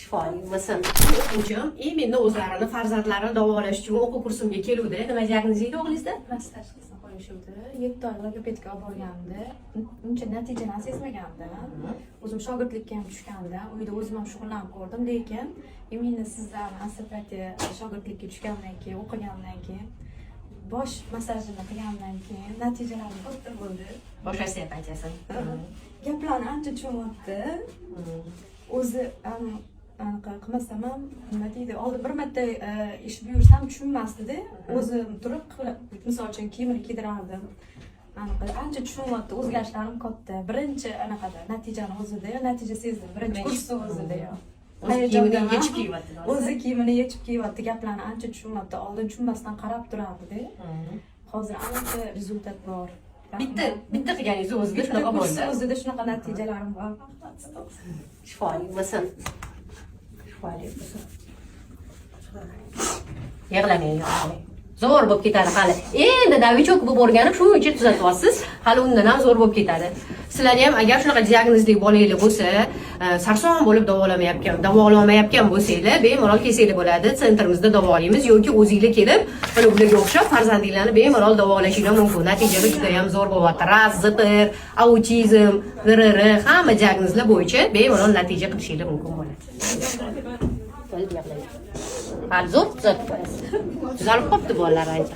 Shifoli bo'lsin. O'quvchim, menda o'zlarini farzandlarini davolash uchun o'quv kursimga keluvdi. Nima diagnoz edi o'g'lingizda? Mast tashxisini qo'yishuvdi. 7 oy logopedga olib borgandi. Uncha natijani sezmagandi. O'zim shogirdlikka ham tushganda, uyda o'zim ham shug'ullanib ko'rdim, lekin endi sizlar asabiyati shogirdlikka tushgandan keyin, o'qigandan keyin bosh massajini qilgandan keyin natijalari katta bo'ldi. Boshlaysan aytasan. Gaplarni ancha tushunyapti. O'zi anaqa qilmasam ham nima deydi, oldin bir marta ish buyursam tushunmasdi-da. O'zim turib, misol uchun kiyimini kiydirardim. Anaqa ancha tushunyapti, o'zgarishlarim katta. Birinchi anaqada natijani o'zida, natija sezdim. Birinchi kursda o'zida. Kiyimini yechib kiyyapti. O'zi kiyimini yechib kiyyapti, gaplarni ancha tushunyapti. Oldin tushunmasdan qarab turardi-da. Hozir ancha rezultat bor. Bitta qilganingiz o'zida shunaqa bo'ldi. O'zida shunaqa natijalarim bor. Shifoli bo'lsin. Shifoli bo'lsin. Yig'lamang, yig'lamang. Zo'r bo'lib ketadi hali. Endi davichok bo'lib o'rganib, shuning uchun tuzatyapsiz. Hali undan ham zo'r bo'lib ketadi. Sizlarni ham agar shunaqa diagnozli bolanglar bo'lsa, sarson bo'lib davololmayotgan bo'lsanglar, bemalol kelsanglar bo'ladi. Sentrimizda davolaymiz yoki o'zingizlar kelib, mana ularga o'xshab farzandinglarni bemalol davolashinglar mumkin. Natijada juda ham zo'r bo'lyapti. Raz, zipr, autizm, GRR hamma diagnozlar bo'yicha bemalol natija qilishinglar mumkin bo'ladi. Hali zo'r tuzatib qo'yasiz. Tuzalib qopti bolalar ancha.